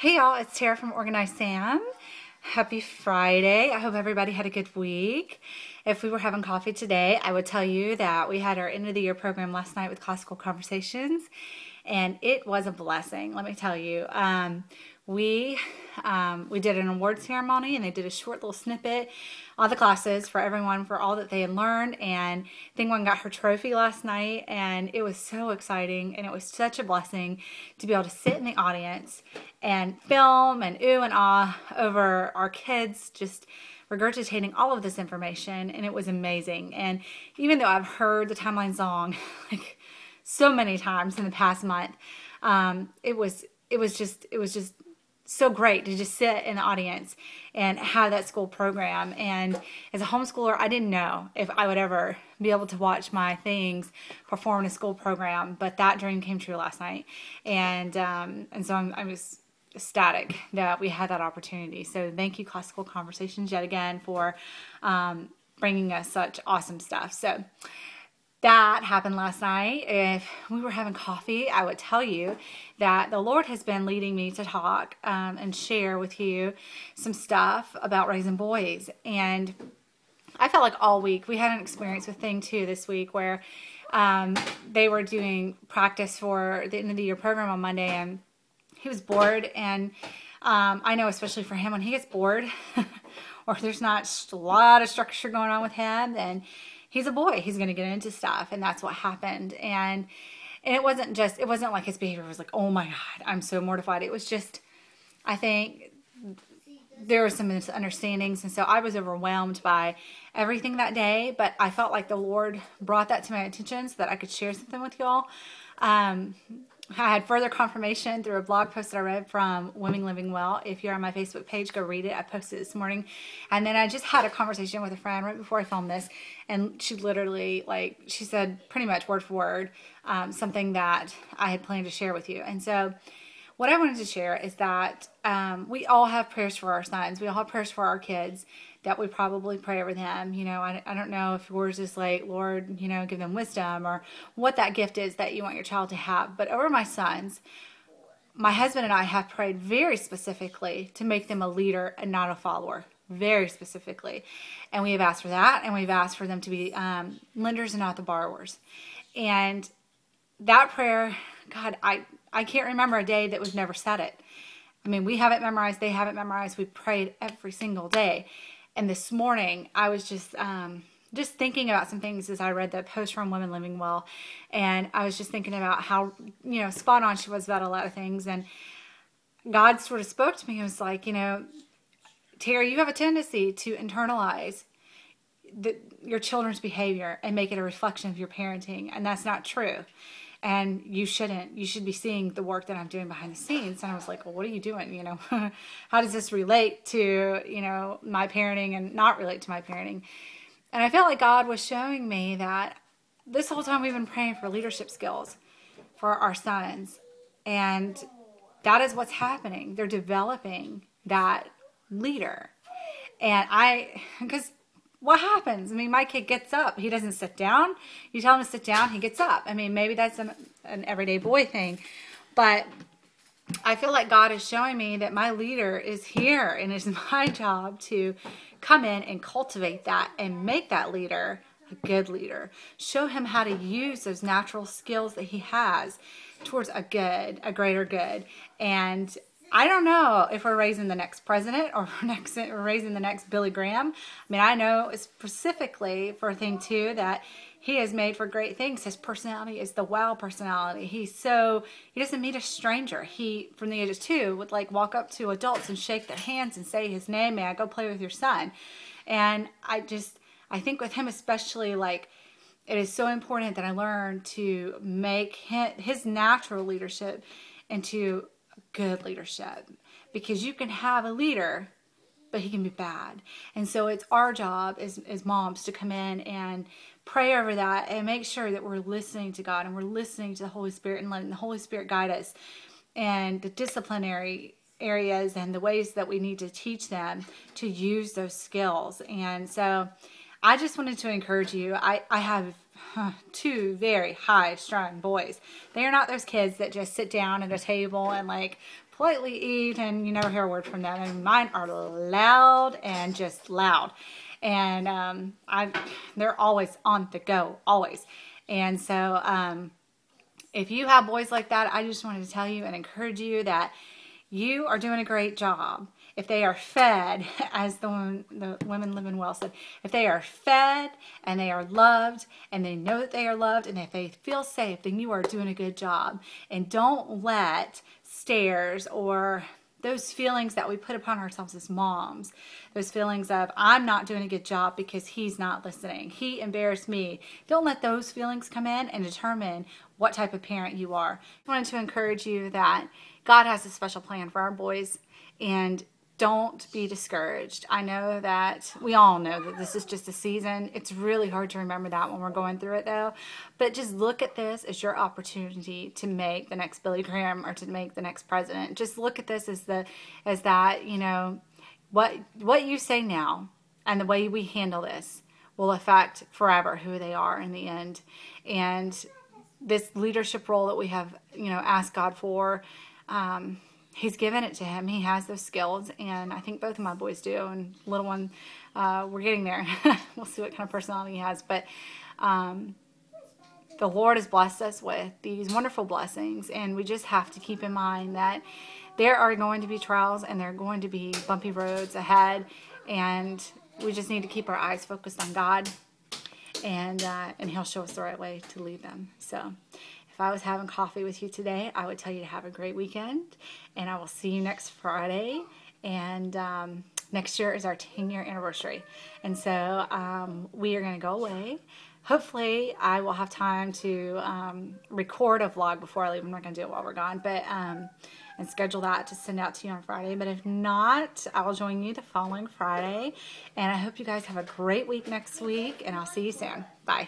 Hey y'all, it's Tara from Organized Sam. Happy Friday. I hope everybody had a good week. If we were having coffee today, I would tell you that we had our end of the year program last night with Classical Conversations, and it was a blessing, let me tell you. We did an award ceremony, and they did a short little snippet of the classes for everyone for all that they had learned. And Thing One got her trophy last night, and it was so exciting, and it was such a blessing to be able to sit in the audience and film and ooh and ah over our kids just regurgitating all of this information, and it was amazing. And even though I've heard the Timeline song like so many times in the past month, it was just so great to just sit in the audience and have that school program. And as a homeschooler, I didn't know if I would ever be able to watch my things perform in a school program, but that dream came true last night. And so I was ecstatic that we had that opportunity. So thank you, Classical Conversations, yet again for bringing us such awesome stuff. So that happened last night. If we were having coffee, I would tell you that the Lord has been leading me to talk and share with you some stuff about raising boys. And I felt like all week we had an experience with Thing Two this week where they were doing practice for the end of the year program on Monday, and he was bored. And I know, especially for him, when he gets bored or there's not a lot of structure going on with him, then he's a boy. He's going to get into stuff. And that's what happened. And it wasn't like his behavior was like, oh my God, I'm so mortified. It was just, I think there were some misunderstandings. And so I was overwhelmed by everything that day. But I felt like the Lord brought that to my attention so that I could share something with y'all. I had further confirmation through a blog post that I read from Women Living Well. If you're on my Facebook page, go read it. I posted it this morning. And then I just had a conversation with a friend right before I filmed this. And she literally, she said pretty much word for word something that I had planned to share with you. And so what I wanted to share is that we all have prayers for our sons. We all have prayers for our kids that we probably pray over them. You know, I don't know if yours is like, Lord, you know, give them wisdom, or what that gift is that you want your child to have. But over my sons, my husband and I have prayed very specifically to make them a leader and not a follower. Very specifically. And we have asked for that, and we've asked for them to be lenders and not the borrowers. And that prayer, God, I can't remember a day that we've never said it. I mean, we have it memorized, they have it memorized. We prayed every single day. And this morning, I was just thinking about some things as I read the post from Women Living Well. And I was just thinking about how, you know, spot on she was about a lot of things. And God sort of spoke to me. It was like, you know, Tara, you have a tendency to internalize your children's behavior and make it a reflection of your parenting. And that's not true. And you shouldn't. You should be seeing the work that I'm doing behind the scenes. And I was like, well, what are you doing? You know, how does this relate to, you know, my parenting and not relate to my parenting? And I felt like God was showing me that this whole time we've been praying for leadership skills for our sons. And that is what's happening. They're developing that leader. And because what happens? I mean, my kid gets up. He doesn't sit down. You tell him to sit down, he gets up. I mean, maybe that's an everyday boy thing. But I feel like God is showing me that my leader is here, and it's my job to come in and cultivate that and make that leader a good leader. Show him how to use those natural skills that he has towards a greater good. And I don't know if we're raising the next president or we're raising the next Billy Graham. I mean, I know specifically for Thing Two that he is made for great things. His personality is the wow personality. He doesn't meet a stranger. He, from the age of 2, would like walk up to adults and shake their hands and say his name. May I go play with your son? And I think with him especially, like, it is so important that I learn to make his natural leadership into good leadership, because you can have a leader, but he can be bad. And so it's our job as moms to come in and pray over that and make sure that we're listening to God and we're listening to the Holy Spirit and letting the Holy Spirit guide us and the disciplinary areas and the ways that we need to teach them to use those skills. And so I just wanted to encourage you. I have two very high-strung boys. They are not those kids that just sit down at a table and like politely eat and you never hear a word from them. And mine are loud and just loud. And they're always on the go, always. And so if you have boys like that, I just wanted to tell you and encourage you that you are doing a great job. If they are fed, as the Women Living Well said, if they are fed and they are loved and they know that they are loved and if they feel safe, then you are doing a good job. And don't let stares or those feelings that we put upon ourselves as moms, those feelings of, I'm not doing a good job because he's not listening, he embarrassed me. Don't let those feelings come in and determine what type of parent you are. I wanted to encourage you that God has a special plan for our boys, and don't be discouraged. I know that we all know that this is just a season. It's really hard to remember that when we're going through it though. But just look at this as your opportunity to make the next Billy Graham or to make the next president. Just look at this as that, you know, what you say now and the way we handle this will affect forever who they are in the end. And this leadership role that we have, you know, asked God for, He's given it to him. He has those skills, and I think both of my boys do. And little one, we're getting there. We'll see what kind of personality he has. But the Lord has blessed us with these wonderful blessings, and we just have to keep in mind that there are going to be trials and there are going to be bumpy roads ahead, and we just need to keep our eyes focused on God, and He'll show us the right way to lead them. So if I was having coffee with you today, I would tell you to have a great weekend, and I will see you next Friday. And next year is our 10-year anniversary, and so we are going to go away. Hopefully, I will have time to record a vlog before I leave. I'm not going to do it while we're gone, but and schedule that to send out to you on Friday. But if not, I will join you the following Friday, and I hope you guys have a great week next week, and I'll see you soon. Bye.